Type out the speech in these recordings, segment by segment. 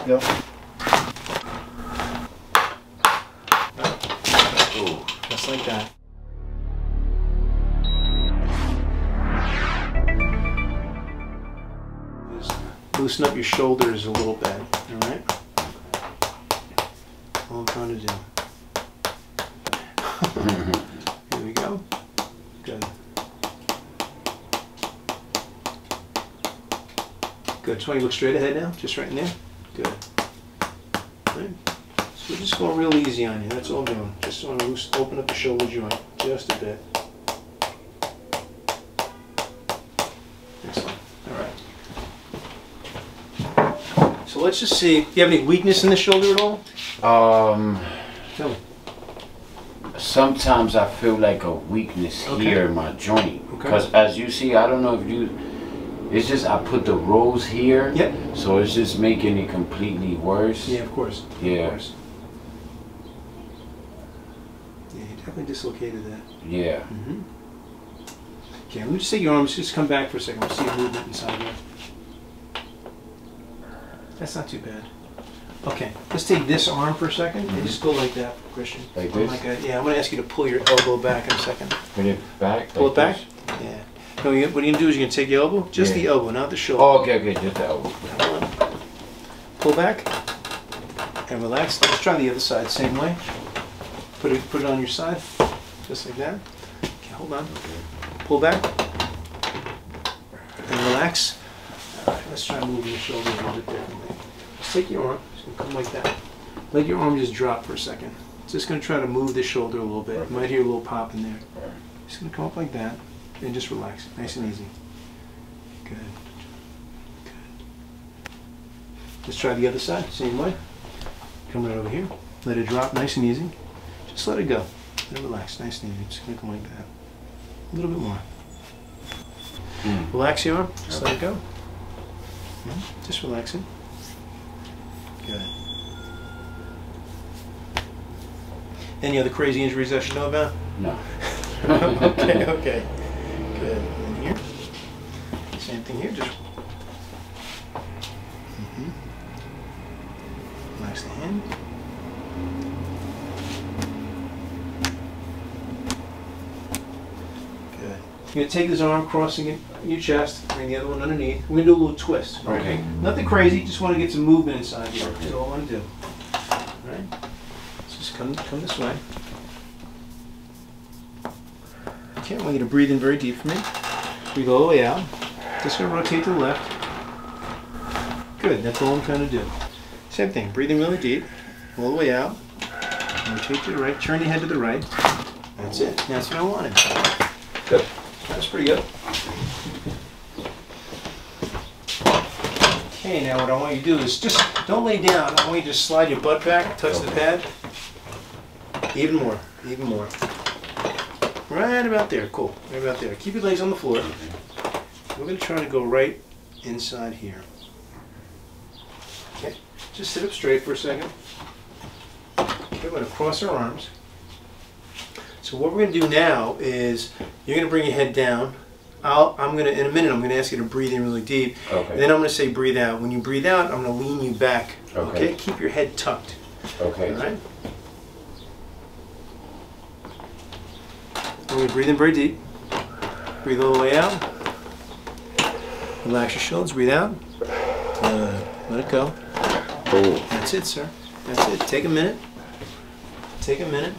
Go. Ooh. Just like that. Just loosen up your shoulders a little bit, all right? All I'm trying to do. Here we go. Good. Good. Just want you to look straight ahead now, just right in there. Good. Right. So we're just going real easy on you. That's all I'm doing. Just want to open up the shoulder joint just a bit. Excellent. All right. So let's just see. Do you have any weakness in the shoulder at all? Tell me. Sometimes I feel like a weakness here in my joint. Because as you see, I don't know if you, it's just I put the rolls here. Yep. So it's just making it completely worse. Yeah, of course. Yeah. Of course. Yeah, you definitely dislocated that. Yeah. Mm-hmm. Okay, let me just take your arms, just come back for a second. We'll see a movement inside here. That's not too bad. Okay, let's take this arm for a second and just go like that, Christian. Like this? Yeah, I'm going to ask you to pull your elbow back in a second. Put it back? Pull like it back? this? Yeah. No, what you're going to do is you're going to take your elbow, just the elbow, not the shoulder. Oh, okay, just the elbow. Pull back and relax. Let's try the other side, same way. Put it on your side, just like that. Okay, hold on. Pull back and relax. All right, let's try moving your shoulder a little bit differently. Just take your arm, it's going to come like that. Let your arm just drop for a second. It's just going to try to move the shoulder a little bit. You might hear a little pop in there. Just going to come up like that and just relax, nice and easy. Good. Good. Let's try the other side, same way. Come right over here. Let it drop, nice and easy. Just let it go. Let it relax, nice and easy. Just going to come like that. A little bit more. Relax your arm, just let it go. Just relax it. Good. Any other crazy injuries I should know about? No. Okay, okay. Good. And here? Same thing here, just... Relax the hand. Good. You're going to take this arm, crossing it in your chest, bring the other one underneath. We're going to do a little twist. Okay. Nothing crazy, just want to get some movement inside here. That's all I want to do. Alright? So just come this way. Okay, I want you to breathe in very deep for me. Breathe all the way out. Just going to rotate to the left. Good, that's all I'm trying to do. Same thing, breathing really deep, all the way out. Rotate to the right, turn your head to the right. That's it, that's what I wanted. Good, that's pretty good. Okay, now what I want you to do is just, don't lay down. I want you to just slide your butt back, touch the pad. Even more, even more. Right about there, cool, right about there. Keep your legs on the floor. We're going to try to go right inside here. Okay, just sit up straight for a second. Okay, we're going to cross our arms. So what we're going to do now is, you're going to bring your head down. I'm going to, in a minute, I'm going to ask you to breathe in really deep. Okay. And then I'm going to say breathe out. When you breathe out, I'm going to lean you back. Okay? Keep your head tucked. Okay. All right? We're going to breathe in very deep. Breathe all the way out. Relax your shoulders. Breathe out. Let it go. Oh. That's it, sir. That's it. Take a minute. Take a minute.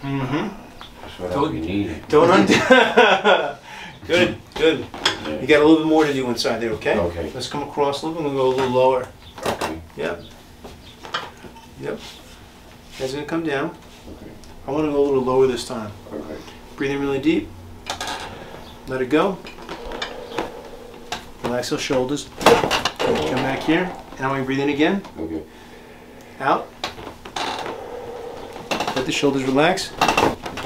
That's what we need. Don't undo. Good, good. You got a little bit more to do inside there, okay? Okay. Let's come across a little bit. We'll go a little lower. Okay. Yep. Yep. That's going to come down. Okay. I want to go a little lower this time. Okay. Breathe in really deep. Let it go. Relax those shoulders. Come back here. And I want you to breathe in again. Okay. Out. Let the shoulders relax.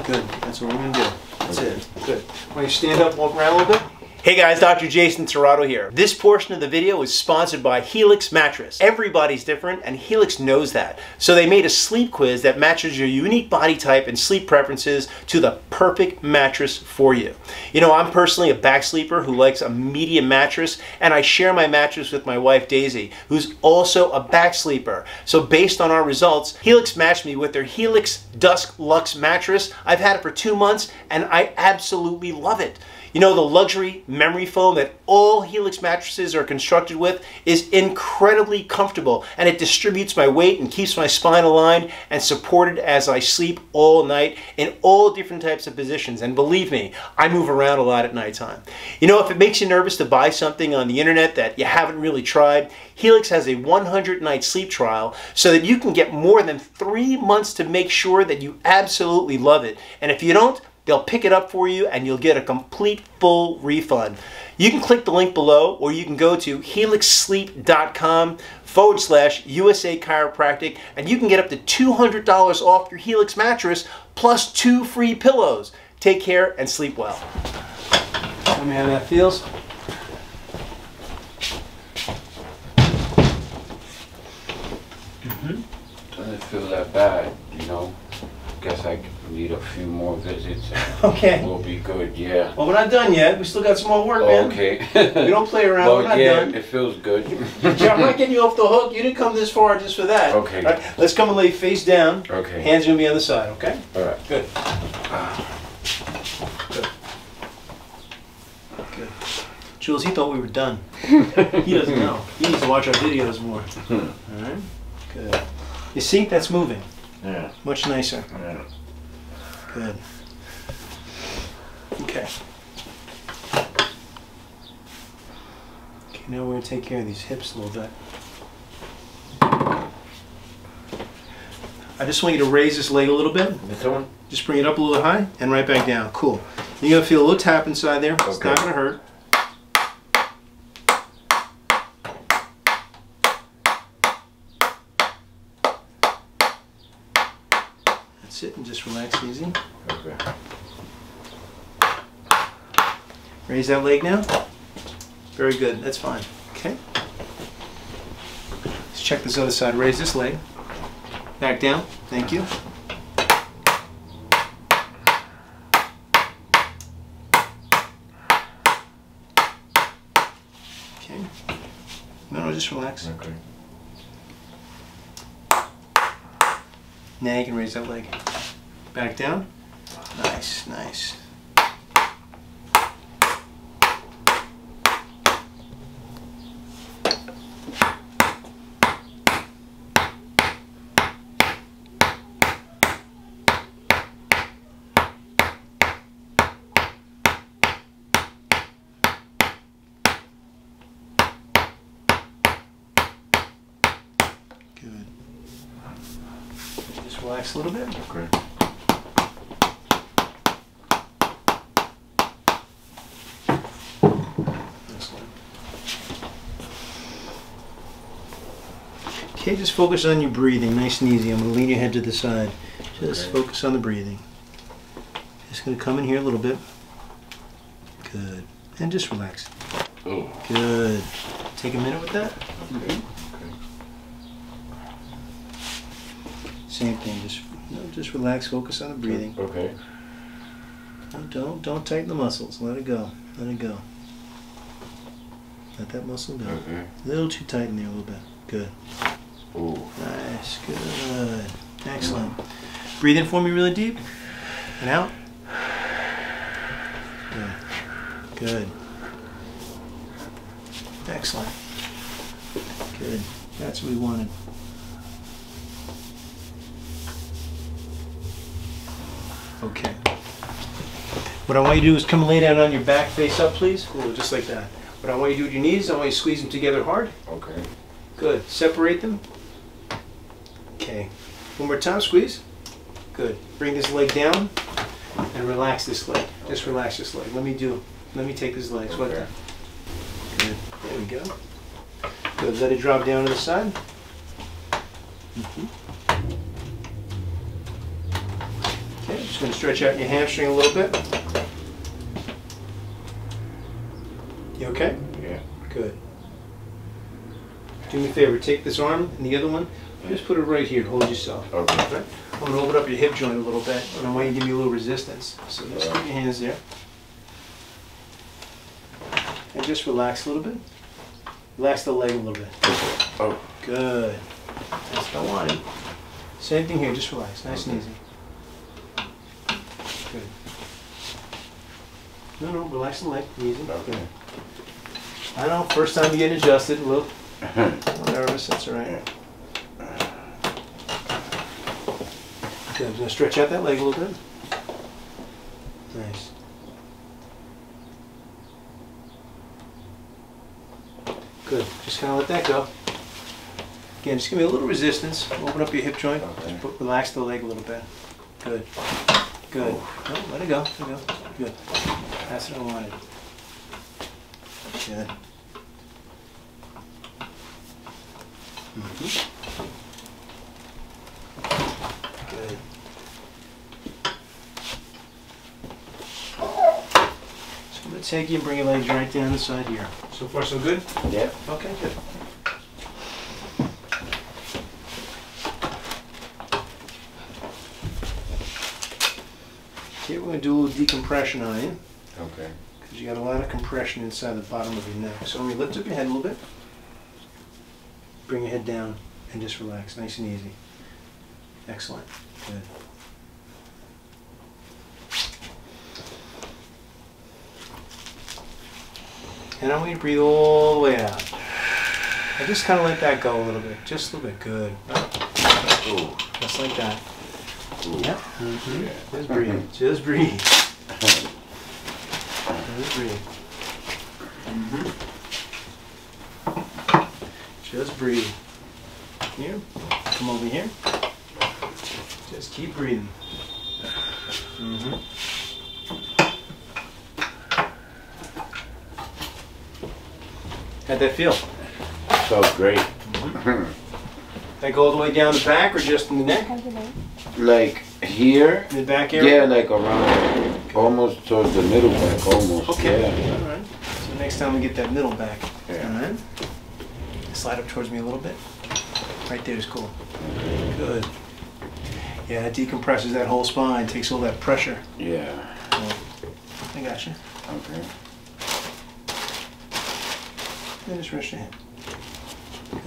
Good. That's what we're going to do. That's it. Good. Want you to stand up, walk around a little bit? Hey guys, Dr. Jason Tirado here. This portion of the video is sponsored by Helix Mattress. Everybody's different and Helix knows that. So they made a sleep quiz that matches your unique body type and sleep preferences to the perfect mattress for you. You know, I'm personally a back sleeper who likes a medium mattress, and I share my mattress with my wife Daisy, who's also a back sleeper. So based on our results, Helix matched me with their Helix Dusk Luxe mattress. I've had it for 2 months and I absolutely love it. You know, the luxury memory foam that all Helix mattresses are constructed with is incredibly comfortable, and it distributes my weight and keeps my spine aligned and supported as I sleep all night in all different types of positions. And believe me, I move around a lot at nighttime. You know, if it makes you nervous to buy something on the internet that you haven't really tried, Helix has a 100-night sleep trial so that you can get more than 3 months to make sure that you absolutely love it. And if you don't, they'll pick it up for you and you'll get a complete full refund. You can click the link below, or you can go to helixsleep.com/USACHIROPRACTIC and you can get up to $200 off your Helix mattress plus 2 free pillows. Take care and sleep well. Tell me how that feels. Doesn't feel that bad, you know. Guess I need a few more visits. Okay. We'll be good, yeah. Well, we're not done yet. We still got some more work, man. Okay. We don't play around. Well, we're not yeah, done. it feels good. Yeah, I'm not getting you off the hook. You didn't come this far just for that. Okay. All right, let's come and lay face down. Okay. Hands gonna be on the side, okay? All right. Good. Good. Good. Jules, he thought we were done. He doesn't know. He needs to watch our videos more. All right. Good. You see, that's moving. Yeah. Much nicer. Yeah. Good. Okay. Okay, now we're going to take care of these hips a little bit. I just want you to raise this leg a little bit. This one? Just bring it up a little high and right back down. Cool. You're going to feel a little tap inside there. It's not going to hurt. Sit and just relax easy. Okay. Raise that leg now. Very good. That's fine. Okay. Let's check this other side. Raise this leg. Back down. Thank you. Okay. No, just relax. Okay. Now you can raise that leg. Back down. Nice, nice. Good. Just relax a little bit. Okay. Excellent. Okay, just focus on your breathing, nice and easy. I'm going to lean your head to the side. Just focus on the breathing. Just going to come in here a little bit. Good. And just relax. Oh. Good. Take a minute with that. Okay. Same thing, just relax, focus on the breathing. Okay. Don't tighten the muscles. Let it go. Let it go. Let that muscle go. Okay. A little too tight in there a little bit. Good. Ooh. Nice. Good. Excellent. Breathe in for me really deep. And out. Good. Good. Excellent. Good. That's what we wanted. Okay. What I want you to do is come and lay down on your back, face up, please. Cool, just like that. What I want you to do with your knees, I want you to squeeze them together hard. Okay. Good. Separate them. Okay. One more time, squeeze. Good. Bring this leg down and relax this leg. Just relax this leg. Let me take this leg. Sweat that. Good. There we go. Good. Let it drop down to the side. Okay, just going to stretch out your hamstring a little bit. You okay? Yeah. Good. Do me a favor, take this arm and the other one, just put it right here to hold yourself. Okay. Right? I'm going to open up your hip joint a little bit, and I want you to give me a little resistance. So just put your hands there. And just relax a little bit. Relax the leg a little bit. Oh. Good. That's what I wanted. Same thing here, just relax, nice and easy. Good. No, relax the leg, easy. Okay. I know, first time you get adjusted, a little nervous, that's all right. Good, I'm going to stretch out that leg a little bit. Nice. Good, just kind of let that go. Again, just give me a little resistance. Open up your hip joint. Okay. Just relax the leg a little bit. Good. Good. No, let it go. Let it go. Good. That's what I wanted. Good. Good. So I'm going to take you and bring your legs right down the side here. So far, so good? Yeah. Okay, good. Okay, we're going to do a little decompression on you. Okay. Because you got a lot of compression inside the bottom of your neck. So let me lift up your head a little bit. Bring your head down and just relax, nice and easy. Excellent. Good. And I want you to breathe all the way out. And just kind of let that go a little bit. Just a little bit. Good. Ooh. Just like that. Ooh. Yep. Yeah. Just breathe. Just breathe. Just breathe. Just breathe. Here. Come over here. Just keep breathing. How'd that feel? Felt great. That go all the way down the back or just in the neck? Like here? In the back area? Yeah, like around, almost towards the middle back, almost. Okay. Yeah. All right. So next time we get that middle back. Yeah. All right. Slide up towards me a little bit. Right there is cool. Good. Yeah, it decompresses that whole spine, takes all that pressure. Yeah. I got you. Okay. And just rest your hand. Good.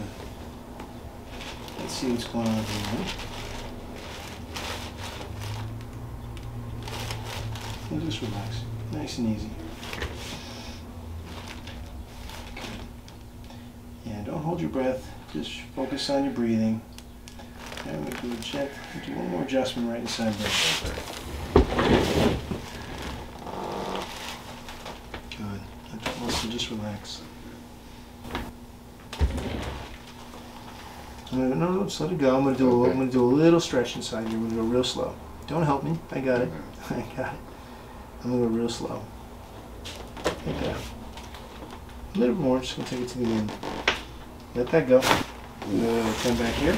Let's see what's going on here. And just relax. Nice and easy. Good. Yeah, don't hold your breath. Just focus on your breathing. And we do one more adjustment right inside there. Good. Let that muscle just relax. No, just let it go. I'm gonna do a little stretch inside here. We're gonna go real slow. Don't help me. I got it. I got it. I'm gonna go real slow. Like that. A little more. Just gonna take it to the end. Let that go. Come back here.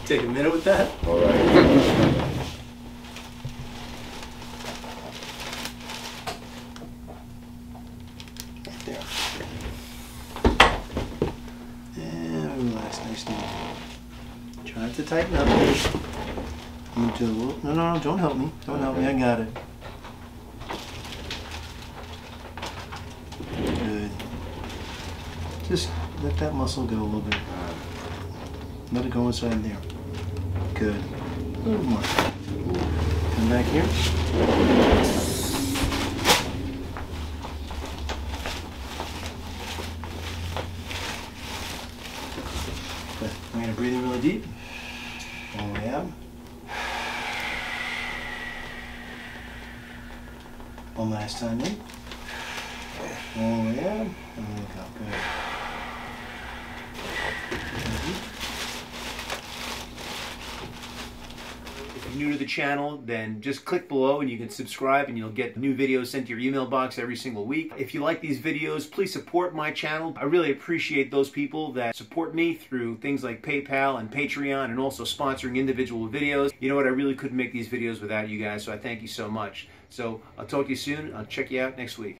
Take a minute with that. All right. Right there. And relax, nice and easy. Try not to tighten up. I'm gonna do a little. No, don't help me. Don't help me. I got it. Good. Just let that muscle go a little bit. Let it go inside there. Good. A little more. Come back here. Good. I'm going to breathe in really deep. All the way out. One last time in. All the way out. And there we go. Good. If you're new to the channel, then just click below and you can subscribe and you'll get new videos sent to your email box every single week. If you like these videos, please support my channel. I really appreciate those people that support me through things like PayPal and Patreon and also sponsoring individual videos. You know what, I really couldn't make these videos without you guys, so I thank you so much. So I'll talk to you soon. I'll check you out next week.